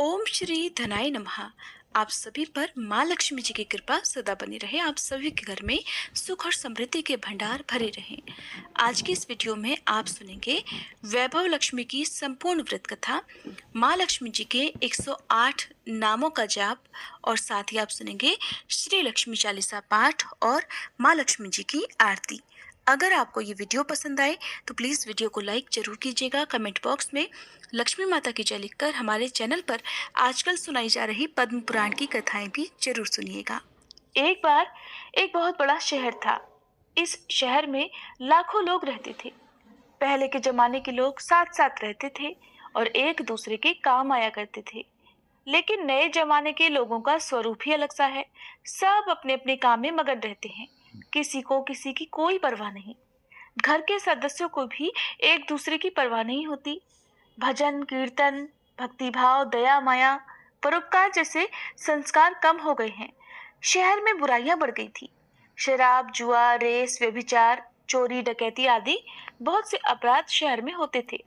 ओम श्री धनाय नमः। आप सभी पर माँ लक्ष्मी जी की कृपा सदा बनी रहे। आप सभी के घर में सुख और समृद्धि के भंडार भरे रहें। आज की इस वीडियो में आप सुनेंगे वैभव लक्ष्मी की संपूर्ण व्रत कथा, माँ लक्ष्मी जी के 108 नामों का जाप और साथ ही आप सुनेंगे श्री लक्ष्मी चालीसा पाठ और माँ लक्ष्मी जी की आरती। अगर आपको ये वीडियो पसंद आए तो प्लीज़ वीडियो को लाइक जरूर कीजिएगा। कमेंट बॉक्स में लक्ष्मी माता की जय लिखकर हमारे चैनल पर आजकल सुनाई जा रही पद्म पुराण की कथाएं भी जरूर सुनिएगा। एक बार एक बहुत बड़ा शहर था। इस शहर में लाखों लोग रहते थे। पहले के जमाने के लोग साथ साथ रहते थे और एक दूसरे के काम आया करते थे। लेकिन नए जमाने के लोगों का स्वरूप ही अलग सा है। सब अपने अपने काम में मगन रहते हैं। किसी को किसी की कोई परवाह नहीं। घर के सदस्यों को भी एक दूसरे की परवाह नहीं होती। भजन कीर्तन, भक्तिभाव, दया माया, परोपकार जैसे संस्कार कम हो गए हैं। शहर में बुराइयां बढ़ गई थी। शराब, जुआ, रेस, व्यभिचार, चोरी, डकैती आदि बहुत से अपराध शहर में होते थे।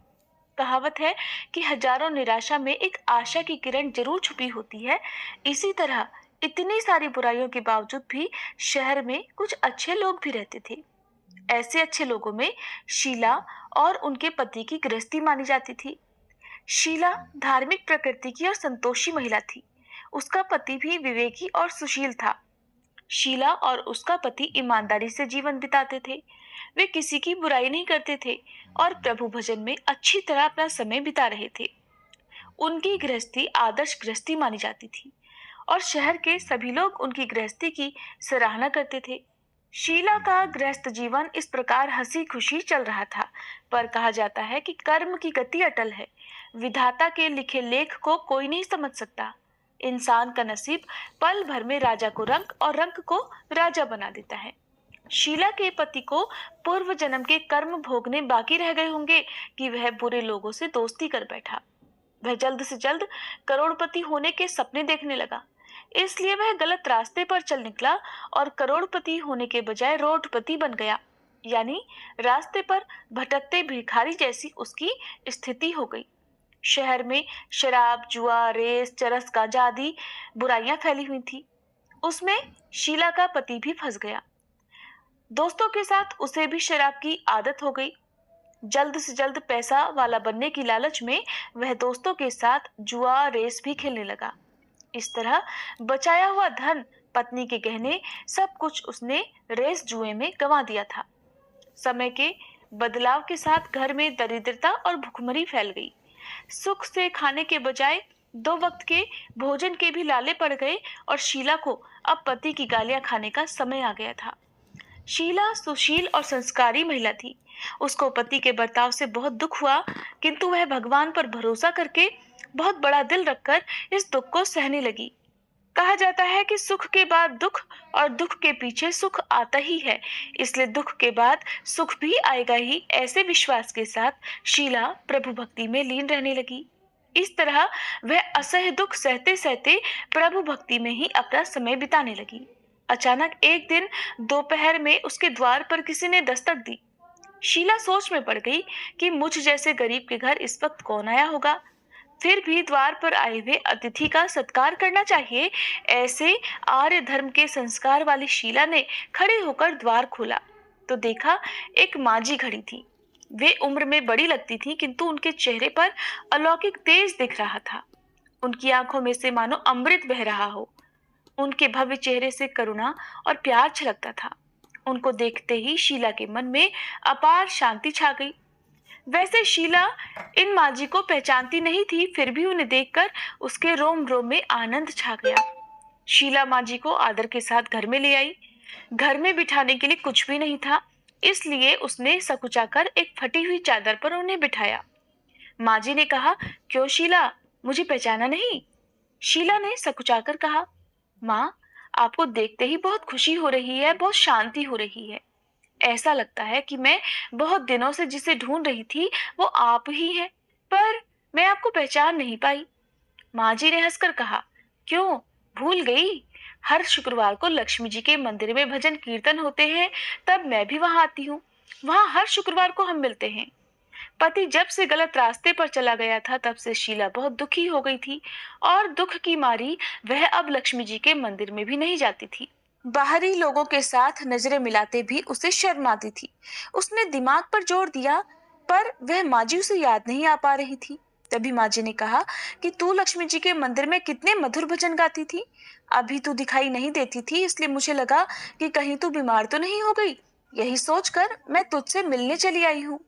कहावत है कि हजारों निराशा में एक आशा की किरण जरूर छुपी होती है। इसी तरह इतनी सारी बुराइयों के बावजूद भी शहर में कुछ अच्छे लोग भी रहते थे। ऐसे अच्छे लोगों में शीला और उनके पति की गृहस्थी मानी जाती थी। शीला धार्मिक प्रकृति की और संतोषी महिला थी। उसका पति भी विवेकी और सुशील था। शीला और उसका पति ईमानदारी से जीवन बिताते थे। वे किसी की बुराई नहीं करते थे और प्रभु भजन में अच्छी तरह अपना समय बिता रहे थे। उनकी गृहस्थी आदर्श गृहस्थी मानी जाती थी और शहर के सभी लोग उनकी गृहस्थी की सराहना करते थे। शीला का गृहस्थ जीवन इस प्रकार हंसी खुशी चल रहा था, पर कहा जाता है कि कर्म की गति अटल है। विधाता के लिखे लेख को कोई नहीं समझ सकता। इंसान का नसीब पल भर में राजा को रंक और रंक को राजा बना देता है। शीला के पति को पूर्व जन्म के कर्म भोगने बाकी रह गए होंगे कि वह बुरे लोगों से दोस्ती कर बैठा। वह जल्द से जल्द करोड़पति होने के सपने देखने लगा। इसलिए वह गलत रास्ते पर चल निकला और करोड़पति होने के बजाय रोडपति बन गया। यानी रास्ते पर भटकते भिखारी जैसी उसकी स्थिति हो गई। शहर में शराब, जुआ, रेस, चरस, गांजा आदि बुराइयां फैली हुई थी। उसमें शीला का पति भी फंस गया। दोस्तों के साथ उसे भी शराब की आदत हो गई। जल्द से जल्द पैसा वाला बनने की लालच में वह दोस्तों के साथ जुआ, रेस भी खेलने लगा। इस तरह बचाया हुआ धन, पत्नी के गहने, सब कुछ उसने रेस जुए में गंवा दिया था। समय के बदलाव के साथ घर में दरिद्रता और भुखमरी फैल गई। सुख से खाने के बजाय 2 वक्त के भोजन के भी लाले पड़ गए और शीला को अब पति की गालियां खाने का समय आ गया था। शीला सुशील और संस्कारी महिला थी। उसको पति के बर्ताव से बहुत दुख हुआ, किंतु वह भगवान पर भरोसा करके बहुत बड़ा दिल रखकर इस दुख को सहने लगी। कहा जाता है कि सुख के बाद दुख और दुख के पीछे सुख आता ही है, इसलिए दुख के बाद सुख भी आएगा ही। ऐसे विश्वास के साथ शीला प्रभु भक्ति में लीन रहने लगी। इस तरह वह असह्य दुख सहते सहते प्रभु भक्ति में ही अपना समय बिताने लगी। अचानक एक दिन दोपहर में उसके द्वार पर किसी ने दस्तक दी। शीला सोच में पड़ गई कि मुझ जैसे गरीब के घर इस वक्त कौन आया होगा। फिर भी द्वार पर आए हुए अतिथि का सत्कार करना चाहिए। ऐसे आर्य धर्म के संस्कार वाली शीला ने खड़े होकर द्वार खोला तो देखा एक मांझी खड़ी थी। वे उम्र में बड़ी लगती थी, किंतु उनके चेहरे पर अलौकिक तेज दिख रहा था। उनकी आंखों में से मानो अमृत बह रहा हो। उनके भव्य चेहरे से करुणा और प्यार छलकता था। उनको देखते ही शीला के मन में अपार शांति छा गई। वैसे शीला इन मांझी को पहचानती नहीं थी, फिर भी उन्हें देखकर उसके रोम रोम में आनंद छा गया। शीला मांझी को आदर के साथ घर में ले आई। घर में बिठाने के लिए कुछ भी नहीं था, इसलिए उसने सकुचाकर एक फटी हुई चादर पर उन्हें बिठाया। मांझी ने कहा, क्यों शीला, मुझे पहचाना नहीं? शीला ने सकुचाकर कहा, माँ, आपको देखते ही बहुत खुशी हो रही है, बहुत शांति हो रही है। ऐसा लगता है कि मैं बहुत दिनों से जिसे ढूंढ रही थी वो आप ही हैं, पर मैं आपको पहचान नहीं पाई। माँ जी ने हंसकर कहा, क्यों भूल गई? हर शुक्रवार को लक्ष्मी जी के मंदिर में भजन कीर्तन होते हैं, तब मैं भी वहां आती हूँ। वहां हर शुक्रवार को हम मिलते हैं। पति जब से गलत रास्ते पर चला गया था तब से शीला बहुत दुखी हो गई थी और दुख की मारी वह अब लक्ष्मी जी के मंदिर में भी नहीं जाती थी। बाहरी लोगों के साथ नजरें मिलाते भी उसे शर्म आती थी। उसने दिमाग पर जोर दिया पर वह माँ जी उसे याद नहीं आ पा रही थी। तभी माँ जी ने कहा कि तू लक्ष्मी जी के मंदिर में कितने मधुर भजन गाती थी, अभी तू दिखाई नहीं देती थी, इसलिए मुझे लगा कि कहीं तू बीमार तो नहीं हो गई। यही सोचकर मैं तुझसे मिलने चली आई हूँ।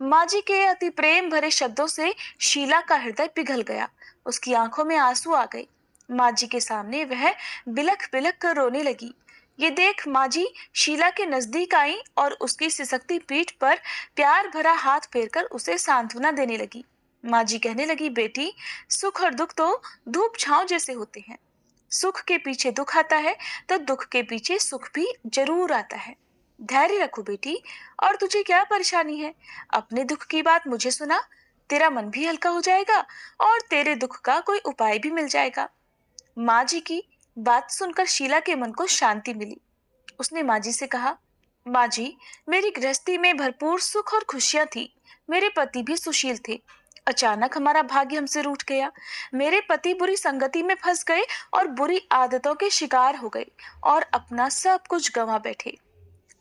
माँ जी के अति प्रेम भरे शब्दों से शीला का हृदय पिघल गया। उसकी आंखों में आंसू आ गए। माँ जी के सामने वह बिलख बिलख कर रोने लगी। ये देख माँ जी शीला के नजदीक आई और उसकी सिसकती पीठ पर प्यार भरा हाथ फेरकर उसे सांत्वना देने लगी। माँ जी कहने लगी, बेटी, सुख और दुख तो धूप छांव जैसे होते हैं। सुख के पीछे दुख आता है तो दुख के पीछे सुख भी जरूर आता है। धैर्य रखो बेटी। और तुझे क्या परेशानी है? अपने दुख की बात मुझे सुना, तेरा मन भी हल्का हो जाएगा और तेरे दुख का कोई उपाय भी मिल जाएगा। माँ जी की बात सुनकर शीला के मन को शांति मिली। उसने माँ जी से कहा, माँ जी, मेरी गृहस्थी में भरपूर सुख और खुशियां थी। मेरे पति भी सुशील थे। अचानक हमारा भाग्य हमसे रूठ गया। मेरे पति बुरी संगति में फंस गए और बुरी आदतों के शिकार हो गए और अपना सब कुछ गंवा बैठे।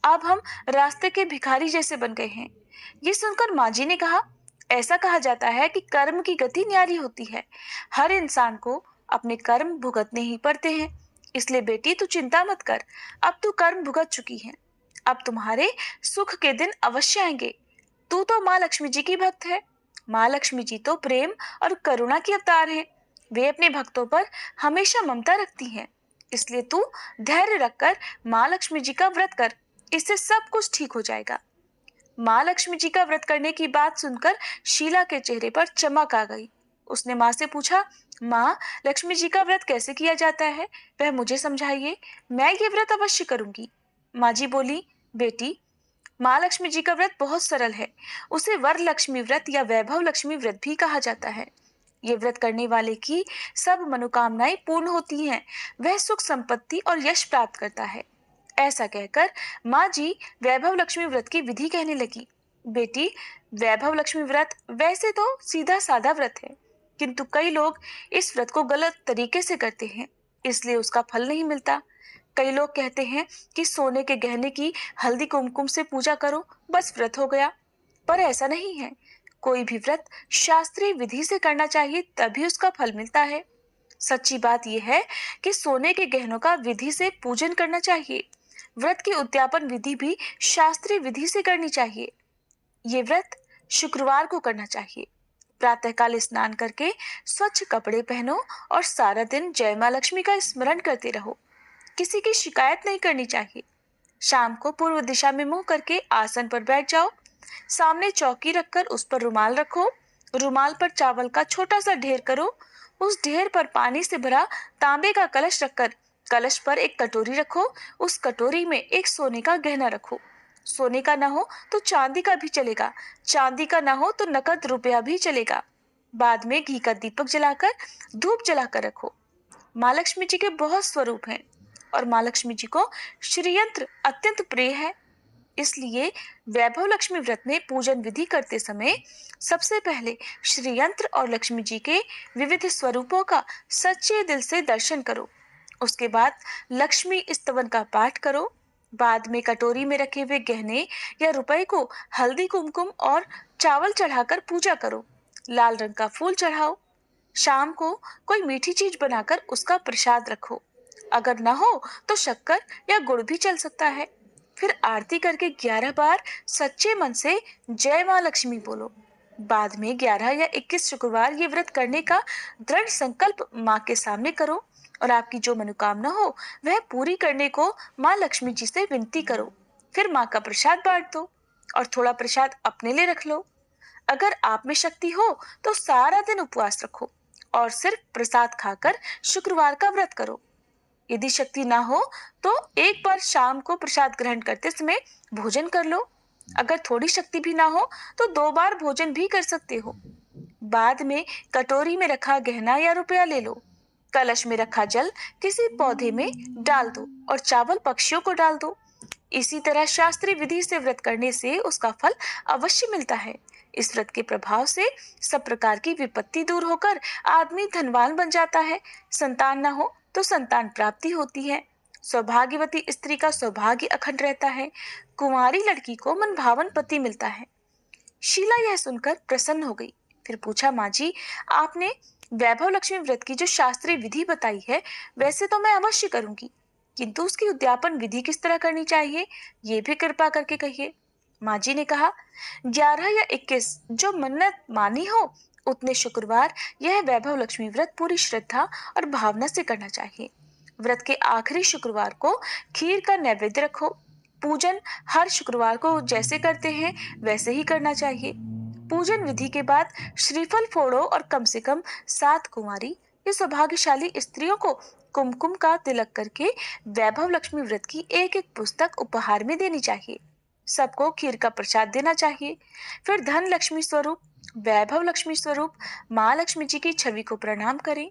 अब हम रास्ते के भिखारी जैसे बन गए हैं। ये सुनकर माँ जी ने कहा, ऐसा कहा जाता है कि कर्म की गति न्यारी होती है। हर इंसान को अपने कर्म भुगतने ही पड़ते हैं। इसलिए बेटी तू चिंता मत कर, अब तू कर्म भुगत चुकी है। अब तुम्हारे सुख के दिन अवश्य आएंगे। तू तो माँ लक्ष्मी जी की भक्त है। माँ लक्ष्मी जी तो प्रेम और करुणा की अवतार हैं। वे अपने भक्तों पर हमेशा ममता रखती हैं। इसलिए तू धैर्य रखकर माँ लक्ष्मी जी का व्रत कर, इससे सब कुछ ठीक हो जाएगा। माँ लक्ष्मी जी का व्रत करने की बात सुनकर शीला के चेहरे पर चमक आ गई। उसने माँ से पूछा, माँ, लक्ष्मी जी का व्रत कैसे किया जाता है, वह मुझे समझाइए, मैं ये व्रत अवश्य करूंगी। माँ जी बोली, बेटी, माँ लक्ष्मी जी का व्रत बहुत सरल है। उसे वर लक्ष्मी व्रत या वैभव लक्ष्मी व्रत भी कहा जाता है। ये व्रत करने वाले की सब मनोकामनाएं पूर्ण होती हैं। वह सुख संपत्ति और यश प्राप्त करता है। ऐसा कहकर माँ जी वैभव लक्ष्मी व्रत की विधि कहने लगी। बेटी, वैभव लक्ष्मी व्रत वैसे तो सीधा साधा व्रत है, किंतु कई लोग इस व्रत को गलत तरीके से करते हैं, इसलिए उसका फल नहीं मिलता। कई लोग कहते हैं कि सोने के गहने की हल्दी कुमकुम से पूजा करो, बस व्रत हो गया। पर ऐसा नहीं है। कोई भी व्रत शास्त्रीय विधि से करना चाहिए, तभी उसका फल मिलता है। सच्ची बात यह है कि सोने के गहनों का विधि से पूजन करना चाहिए। व्रत की उद्यापन विधि भी शास्त्रीय विधि से करनी चाहिए। ये व्रत शुक्रवार को करना चाहिए। प्रातःकाल स्नान करके स्वच्छ कपड़े पहनो और सारा दिन जय माँ लक्ष्मी का स्मरण करते रहो। किसी की शिकायत नहीं करनी चाहिए। शाम को पूर्व दिशा में मुंह करके आसन पर बैठ जाओ। सामने चौकी रखकर उस पर रुमाल रखो। रुमाल पर चावल का छोटा सा ढेर करो। उस ढेर पर पानी से भरा तांबे का कलश रखकर कलश पर एक कटोरी रखो। उस कटोरी में एक सोने का गहना रखो। सोने का ना हो तो चांदी का भी चलेगा। चांदी का ना हो तो नकद रुपया भी चलेगा। बाद में घी का दीपक जलाकर धूप जलाकर रखो। माँ लक्ष्मी जी के बहुत स्वरूप हैं और माँ लक्ष्मी जी को श्रीयंत्र अत्यंत प्रिय है। इसलिए वैभव लक्ष्मी व्रत में पूजन विधि करते समय सबसे पहले श्रीयंत्र और लक्ष्मी जी के विविध स्वरूपों का सच्चे दिल से दर्शन करो। उसके बाद लक्ष्मी स्तवन का पाठ करो। बाद में कटोरी में रखे हुए गहने या रुपए को हल्दी कुमकुम और चावल चढ़ाकर पूजा करो। लाल रंग का फूल चढ़ाओ। शाम को कोई मीठी चीज बनाकर उसका प्रसाद रखो। अगर ना हो तो शक्कर या गुड़ भी चल सकता है। फिर आरती करके 11 बार सच्चे मन से जय माँ लक्ष्मी बोलो। बाद में 11 या 21 शुक्रवार ये व्रत करने का दृढ़ संकल्प माँ के सामने करो और आपकी जो मनोकामना हो वह पूरी करने को माँ लक्ष्मी जी से विनती करो। फिर माँ का प्रसाद बांट दो और थोड़ा प्रसाद अपने लिए रख लो। अगर आप में शक्ति हो तो सारा दिन उपवास रखो और सिर्फ प्रसाद खाकर शुक्रवार का व्रत करो। यदि शक्ति ना हो तो एक बार शाम को प्रसाद ग्रहण करते समय भोजन कर लो। अगर थोड़ी शक्ति भी ना हो तो 2 बार भोजन भी कर सकते हो। बाद में कटोरी में रखा गहना या रुपया ले लो। कलश में रखा जल किसी पौधे में डाल दो और चावल पक्षियों को डाल दो। इसी तरह शास्त्रीय विधि से व्रत करने से उसका फल अवश्य मिलता है। इस व्रत के प्रभाव से सब प्रकार की विपत्ति दूर होकर आदमी धनवान बन जाता है। संतान न हो तो संतान प्राप्ति होती है। सौभाग्यवती स्त्री का सौभाग्य अखंड रहता है। कुंवारी लड़की को मनभावन पति मिलता है। शीला यह सुनकर प्रसन्न हो गई। फिर पूछा, माँ जी, आपने वैभव लक्ष्मी व्रत की जो शास्त्रीय विधि बताई है वैसे तो मैं अवश्य करूंगी, किंतु उसकी उद्यापन विधि किस तरह करनी चाहिए ये भी कृपा करके कहिए। माँ जी ने कहा, 11 या 21 जो मन्नत मानी हो उतने शुक्रवार यह वैभव लक्ष्मी व्रत पूरी श्रद्धा और भावना से करना चाहिए। व्रत के आखिरी शुक्रवार को खीर का नैवेद्य रखो। पूजन हर शुक्रवार को जैसे करते हैं वैसे ही करना चाहिए। पूजन विधि के बाद श्रीफल फोड़ो और कम से कम 7 कुंवारी या सौभाग्यशाली स्त्रियों को कुमकुम का तिलक करके वैभव लक्ष्मी व्रत की एक एक पुस्तक उपहार में देनी चाहिए। सबको खीर का प्रसाद देना चाहिए। फिर धन लक्ष्मी स्वरूप, वैभव लक्ष्मी स्वरूप माँ लक्ष्मी जी की छवि को प्रणाम करें।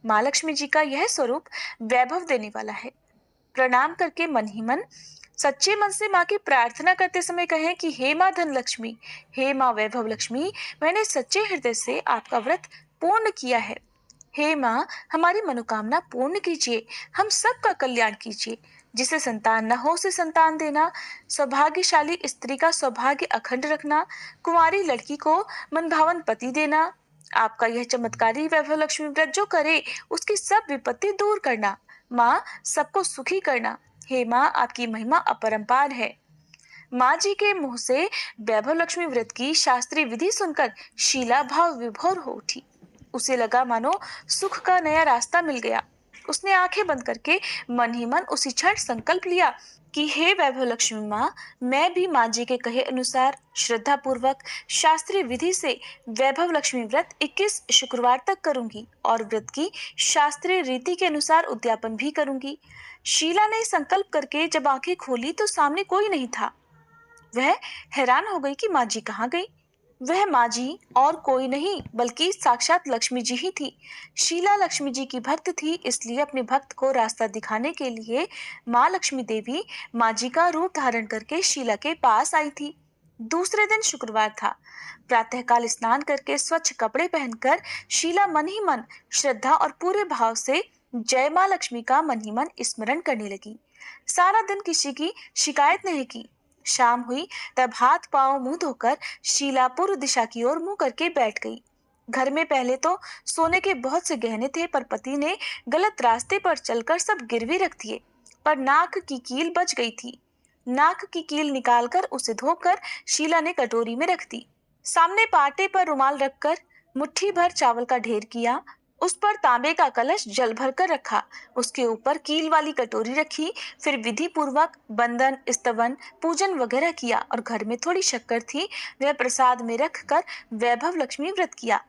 माँ लक्ष्मी जी का यह स्वरूप वैभव देने वाला है। प्रणाम करके मन ही मन सच्चे मन से माँ की प्रार्थना करते समय कहें कि हे माँ धन लक्ष्मी, हे माँ वैभव लक्ष्मी, मैंने सच्चे हृदय से आपका व्रत पूर्ण किया है। हे माँ, हमारी मनोकामना पूर्ण कीजिए, हम सबका कल्याण कीजिए। जिसे संतान न हो उसे संतान देना, सौभाग्यशाली स्त्री का सौभाग्य अखंड रखना, कुंवारी लड़की को मनभावन पति देना। आपका यह चमत्कारी वैभव लक्ष्मी व्रत जो करे उसकी सब विपत्ति दूर करना। माँ, सबको सुखी करना। हे माँ, आपकी महिमा अपरंपार है। माँ जी के मुंह से वैभव लक्ष्मी व्रत की शास्त्रीय विधि सुनकर शीला भाव विभोर हो उठी। उसे लगा मानो सुख का नया रास्ता मिल गया। उसने आंखें बंद करके मन ही मन उसी क्षण संकल्प लिया कि हे वैभव लक्ष्मी माँ, मैं भी माँ जी के कहे अनुसार श्रद्धा पूर्वक शास्त्रीय विधि से वैभव लक्ष्मी व्रत 21 शुक्रवार तक करूंगी और व्रत की शास्त्रीय रीति के अनुसार उद्यापन भी करूंगी। शीला ने संकल्प करके जब आंखें खोली तो सामने कोई नहीं था। वह हैरान हो गई कि माँ जी कहाँ गई। वह माँ जी और कोई नहीं बल्कि साक्षात लक्ष्मी जी ही थी। शीला लक्ष्मी जी की भक्त थी, इसलिए अपने भक्त को रास्ता दिखाने के लिए माँ लक्ष्मी देवी माँ जी का रूप धारण करके शीला के पास आई थी। दूसरे दिन शुक्रवार था। प्रातःकाल स्नान करके स्वच्छ कपड़े पहनकर शीला मन ही मन श्रद्धा और पूरे भाव से जय माँ लक्ष्मी का मन ही मन स्मरण करने लगी। सारा दिन किसी की शिकायत नहीं की। शाम हुई तब हाथ पांव मुंह धोकर शीला पूर्व दिशा की ओर मुंह करके बैठ गई। घर में पहले तो सोने के बहुत से गहने थे, पर पति ने गलत रास्ते पर चलकर सब गिरवी रख दिए। पर नाक की कील बच गई थी। नाक की कील निकालकर उसे धोकर शीला ने कटोरी में रख दी। सामने पाटे पर रुमाल रखकर मुट्ठी भर चावल का ढेर किया। उस पर तांबे का कलश जल भरकर रखा। उसके ऊपर कील वाली कटोरी रखी। फिर विधि पूर्वक बंदन, स्तवन, पूजन वगैरह किया और घर में थोड़ी शक्कर थी, वह प्रसाद में रखकर वैभव लक्ष्मी व्रत किया।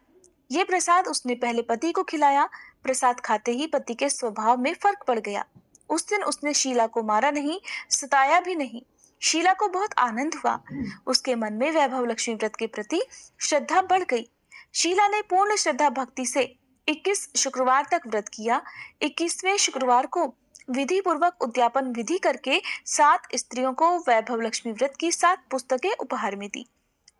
ये प्रसाद उसने पहले पति को खिलाया। प्रसाद खाते ही पति के स्वभाव में फर्क पड़ गया। उस दिन उसने शीला को मारा नहीं, सताया भी नहीं। शीला को बहुत आनंद हुआ। उसके मन में वैभव लक्ष्मी व्रत के प्रति श्रद्धा बढ़ गई। शीला ने पूर्ण श्रद्धा भक्ति से 21 शुक्रवार तक व्रत किया। 21वें शुक्रवार को विधि पूर्वक उद्यापन विधि करके 7 स्त्रियों को वैभव लक्ष्मी व्रत की 7 पुस्तकें उपहार में दी।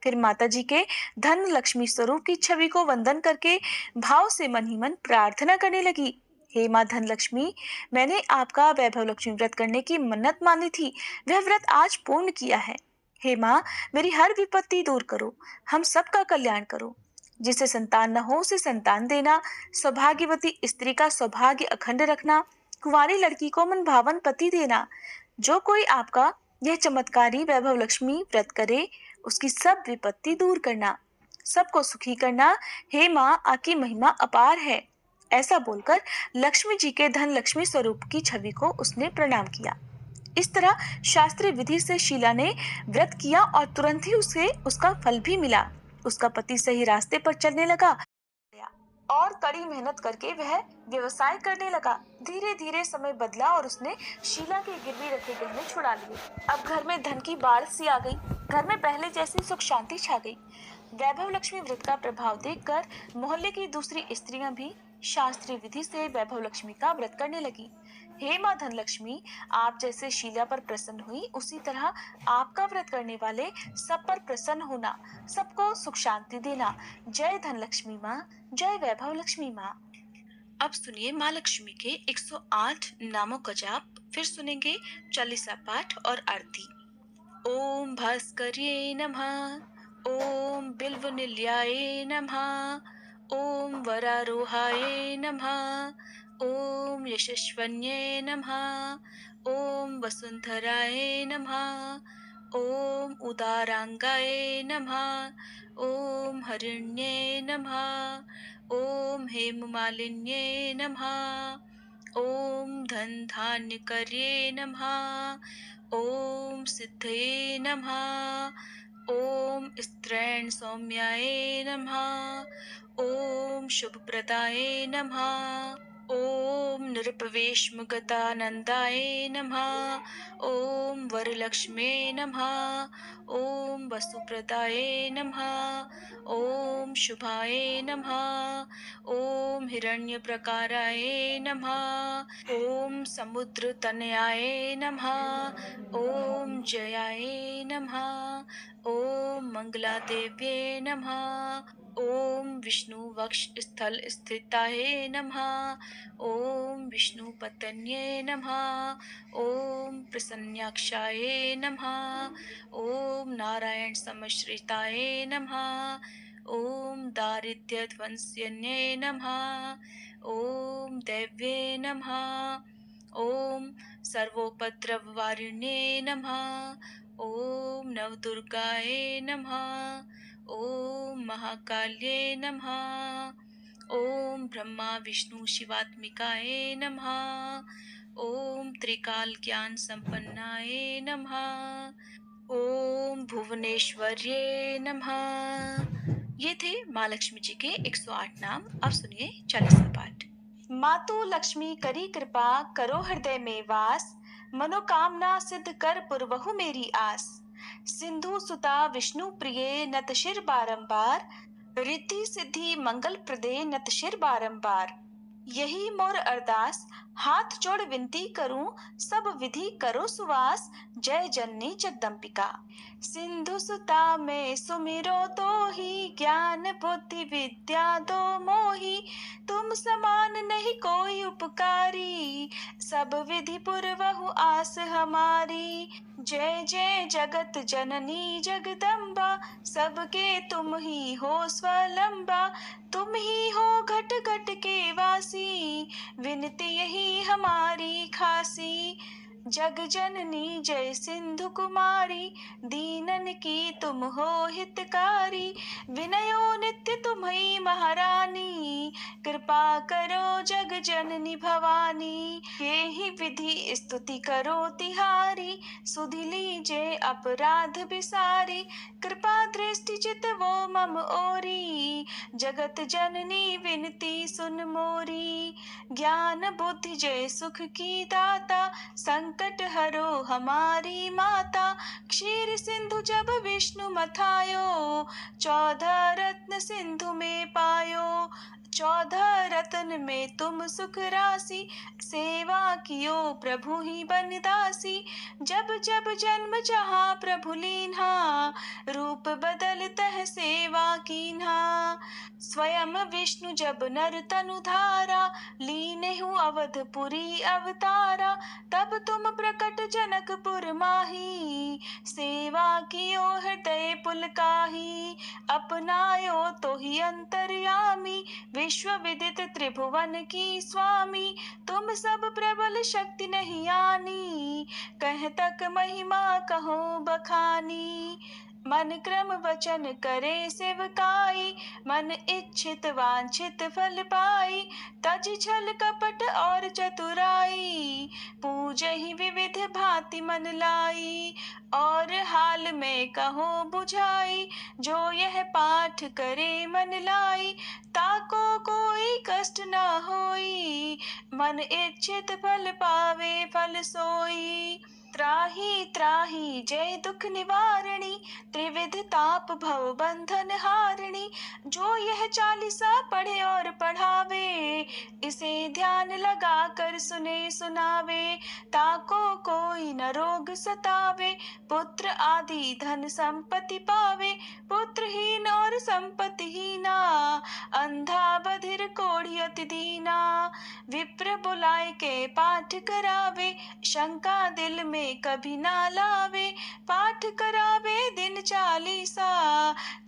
फिर माता जी के धन लक्ष्मी स्वरूप की छवि को वंदन करके भाव से मन ही मन प्रार्थना करने लगी। हे माँ धन लक्ष्मी, मैंने आपका वैभव लक्ष्मी व्रत करने की मन्नत मानी थी, वह व्रत आज पूर्ण किया है। हे माँ, मेरी हर विपत्ति दूर करो, हम सबका कल्याण करो। जिसे संतान न हो उसे संतान देना, सौभाग्यवती स्त्री का सौभाग्य अखंड रखना, कुंवारी लड़की को मनभावन पति देना। जो कोई आपका यह चमत्कारी वैभव लक्ष्मी व्रत करे उसकी सब विपत्ति दूर करना, सबको सुखी करना। हे माँ, आपकी महिमा अपार है। ऐसा बोलकर लक्ष्मी जी के धन लक्ष्मी स्वरूप की छवि को उसने प्रणाम किया। इस तरह शास्त्रीय विधि से शीला ने व्रत किया और तुरंत ही उसे उसका फल भी मिला। उसका पति सही रास्ते पर चलने लगा और कड़ी मेहनत करके वह व्यवसाय करने लगा। धीरे धीरे समय बदला और उसने शीला के गिरवी रखे गहने छुड़ा लिए। अब घर में धन की बाढ़ सी आ गई। घर में पहले जैसी सुख शांति छा गई। वैभव लक्ष्मी व्रत का प्रभाव देखकर मोहल्ले की दूसरी स्त्रियां भी शास्त्रीय विधि से वैभव लक्ष्मी का व्रत करने लगी। हे माँ धनलक्ष्मी, आप जैसे शीला पर प्रसन्न हुई, उसी तरह आपका व्रत करने वाले सब पर प्रसन्न होना, सबको सुख शांति देना। जय धनलक्ष्मी माँ, जय वैभव लक्ष्मी माँ। अब सुनिए माँ लक्ष्मी के 108 नामों का जाप, फिर सुनेंगे चालीसा पाठ और आरती। ओम भास्कर्ये नमः, ओम बिल्वनिलयाय नमः, ओम वरारोहाय नमः, ओम यशस्वन्ये नमः, ओम वसुंधराय नमः, ओम उदारांगाय नमः, ओम हरिण्ये नमः, ओम हेममालिन्ये नमः, ओम धन धान्यकर्ये नमः, ओम सिद्धये नमः, ओम स्त्रैण सौम्याय नमः, ओम शुभप्रदाय नमः, ओम निरपवेशमुगतानंदाय नमः, ओम वरलक्ष्मे नमः, ओम वसुप्रदाय नमः, ओम शुभाय नमः, ओम हिरण्यप्रकाराय नमः, ओम समुद्रतनयाय नमः, ओम जयाय नमः, ओम मंगलादेव्ये नमः, ओम विष्णु वक्ष स्थल स्थिताय नमः, ओम विष्णु पतन्ये नमः, ओम प्रसन्नाक्षाय नमः, ओम नारायण समश्रिताय नमः, ओम दारिद्र्य ध्वंस्यन्ये नमः, ओम दैव्ये नमः, ओम सर्वोपद्रववारिण्ये नमः, ओम नवदुर्गाय नमः, ओम महाकाल्ये नमः, ओम ब्रह्मा विष्णु शिवात्मिकाय नमः, ओम त्रिकाल ज्ञान संपन्नाय नमः, ओम भुवनेश्वर्ये नमः। ये थे माँ लक्ष्मी जी के 108 नाम। अब सुनिए चालीसा पाठ। मातु लक्ष्मी करी कृपा, करो हृदय में वास, मनोकामना सिद्ध कर पुरवहु मेरी आस। सिंधु सुता विष्णु प्रिय, नत शिर बारंबार, रिद्धि सिद्धि मंगल प्रदे, नत शिर बारंबार। यही मोर अरदास, हाथ जोड़ विनती करूं, सब विधि करो सुवास, जय जननी जगदम्बिका। सिंधु सुता में सुमिरो तो ही, ज्ञान बुद्धि विद्या दो मोही। तुम समान नहीं कोई उपकारी, सब विधि पुरवहु आस हमारी। जय जय जगत जननी जगदम्बा, सबके तुम ही हो स्वलंबा। तुम ही हो घट घट के वासी, विनती यही हमारी खासी। जग जननी जय सिंधु कुमारी, दीनन की तुम हो हितकारी। विनयो नित्य तुम्ही महारानी, कृपा करो जग जननी भवानी। ये ही विधि स्तुति करो तिहारी, सुधि लीजे अपराध बिसारी। कृपा दृष्टि चित वो मम ओरी, जगत जननी विनती सुन मोरी। ज्ञान बुद्धि जय सुख की दाता, संकट हरो हमारी माता। क्षीर सिंधु जब विष्णु मथायो, 14 रत्न सिंधु में पायो। 14 रत्न में तुम सुख राशि, सेवा कियो प्रभु ही बनदासी। जब जब जन्म जहाँ प्रभु लीन्हा, रूप बदल तह सेवा कीन्हा। स्वयं विष्णु जब नर तनु धारा, लीनेहु अवधपुरी अवतारा। तब तुम प्रकट जनकपुर माही, सेवा कियो हृदय पुलकाही। अपनायो तो ही अंतर्यामी, विश्व विदित त्रिभुवन की स्वामी। तुम सब प्रबल शक्ति नहीं आनी, कह तक महिमा कहो बखानी। मन क्रम वचन करे सेवकाई, मन इच्छित वांछित फल पाई। तज छल कपट और चतुराई, पूजहि विविध भांति मन लाई। और हाल में कहो बुझाई, जो यह पाठ करे मन लाई। ताको कोई कष्ट न होई, मन इच्छित फल पावे फल सोई। त्राहि त्राहि जय दुख निवारणी, त्रिविध ताप भव बंधन हारिणी। जो यह चालीसा पढ़े और पढ़ावे, इसे ध्यान ध्यान लगा कर सुने सुनावे, ताको कोई न रोग सतावे, पुत्र आदि धन संपत्ति पावे, पुत्रहीन और संपत्तिहीना, अंधा बधिर कोढ़ी अति दीना, विप्र बुलाए के पाठ करावे, शंका दिल में कभी ना लावे, पाठ करावे दिन 40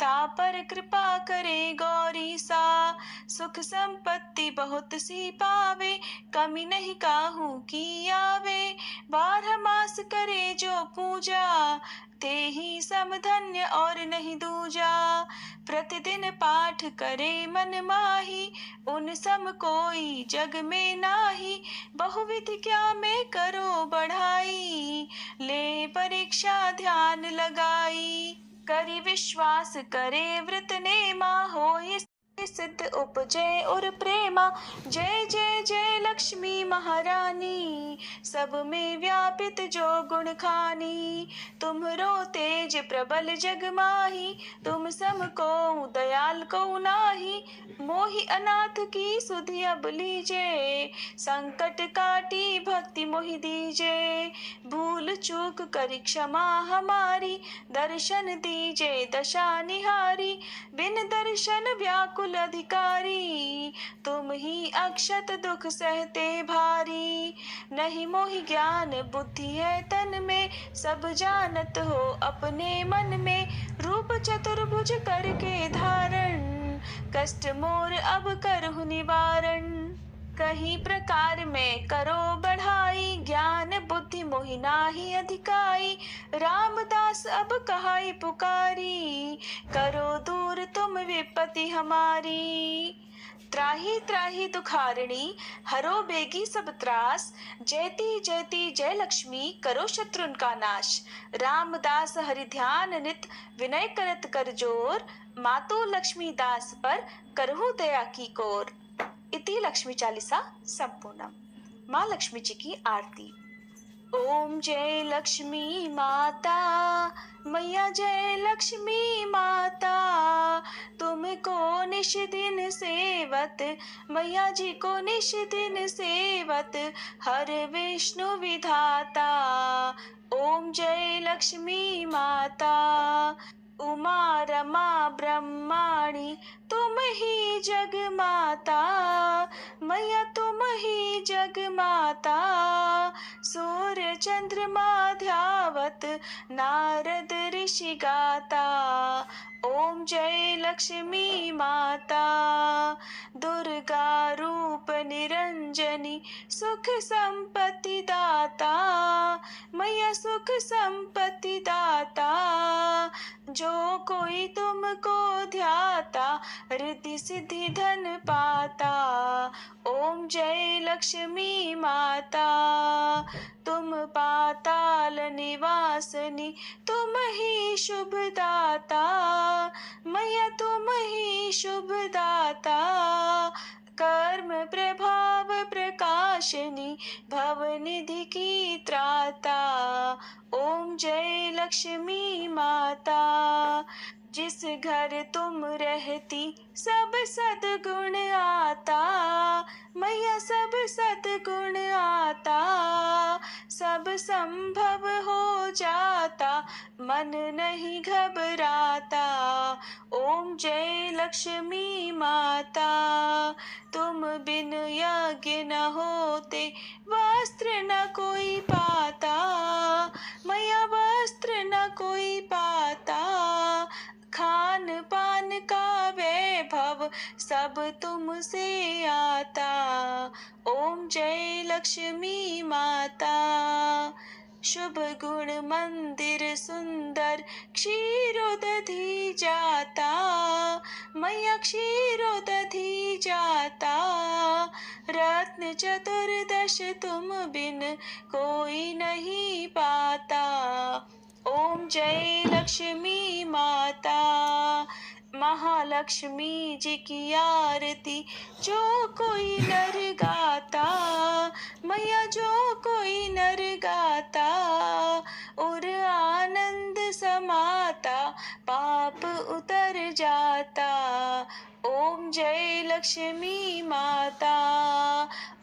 ता पर कृपा करे गौरी सा, सुख संपत्ति बहुत सी पावे, कमी नहीं काहू की आवे, 12 मास करे जो पूजा, ते ही समधन्य और नहीं दूजा, प्रतिदिन पाठ करे मन माही, उन सम कोई जग में नाही, बहुविध क्या में करो बढ़ाई, ले परीक्षा ध्यान लगाई, करी विश्वास करे व्रत नेमा, होई सिद्ध उपजय और प्रेमा, जय जय जय लक्ष्मी महारानी, सब में व्यापित जो गुण खानी, तुम्हरो तेज प्रबल जग माही, तुम सम को दयाल को नाही, मोहि अनाथ की सुधि अब लीजे, संकट काटी भक्ति मोहि दीजे, भूल चूक करी क्षमा हमारी, दर्शन दीजे दशा निहारी, बिन दर्शन व्याकुल अधिकारी, तुम ही अक्षत दुख सहते भारी, नहीं मोहि ज्ञान बुद्धि है तन में, सब जानत हो अपने मन में, रूप चतुर्भुज करके धारण, कष्ट मोर अब करहु निवारण, कहीं प्रकार में करो बढ़ाई, ज्ञान बुद्धि मोहि नाही अधिकाई, रामदास अब कहाई पुकारी, करो दूर तुम विपत्ति हमारी, त्राही त्राही दुखारिणी, हरो बेगी सब त्रास, जयति जयति जय लक्ष्मी, करो शत्रुन का नाश, रामदास हरि ध्यान नित, विनय करत कर जोर, मातु लक्ष्मी दास पर करहु दया की कोर। इति लक्ष्मी चालीसा संपूर्णम। माँ लक्ष्मी जी की आरती। ओम जय लक्ष्मी माता, मैया जय लक्ष्मी माता, तुमको निश दिन सेवत, मैया जी को निश दिन सेवत, हर विष्णु विधाता। ओम जय लक्ष्मी माता, उमा रमा ब्रह्माणी, तुम ही जग माता, मैया तुम ही जग माता, सूर्य चंद्रमा ध्यावत, नारद ऋषि गाता। ओम जय लक्ष्मी माता, दुर्गा रूप निरंजनी, सुख संपत्ति दाता, मैया सुख संपत्ति दाता, जो कोई तुमको ध्याता, रिद्धि सिद्धि धन पाता। ओम जय लक्ष्मी माता, तुम पाताल निवासनी, तुम ही शुभ दाता, मैया तुम ही शुभ दाता, कर्म प्रभाव प्रकाशनी, भवनिधि की त्राता। ओम जय लक्ष्मी माता, जिस घर तुम रहती सब सद्गुण आता, मैया सब सद्गुण आता, सब संभव हो जाता, मन नहीं घबराता। ओम जय लक्ष्मी माता, तुम बिन यज्ञ न होते, वस्त्र न कोई पाता, मैया वस्त्र न कोई पाता, खान पान का वैभव सब तुमसे आता। ओम जय लक्ष्मी माता, शुभ गुण मंदिर सुंदर, क्षीरोदधि जाता, मैया क्षीरोदधि जाता, रत्न चतुर्दश तुम बिन कोई नहीं पाता। ओम जय लक्ष्मी माता, महालक्ष्मी जी की आरती जो कोई नर गाता, मैया जो कोई नर गाता, और आनंद समाता, पाप उतर जाता। ओम जय लक्ष्मी माता,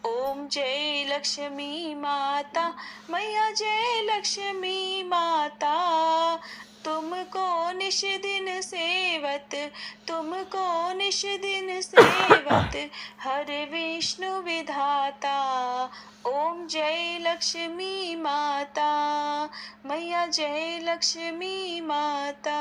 ओम ओम जय लक्ष्मी माता, मैया जय लक्ष्मी माता। तुमको निश दिन सेवत, तुमको निश दिन सेवत, हर विष्णु विधाता। ओम जय लक्ष्मी माता, मैया जय लक्ष्मी माता।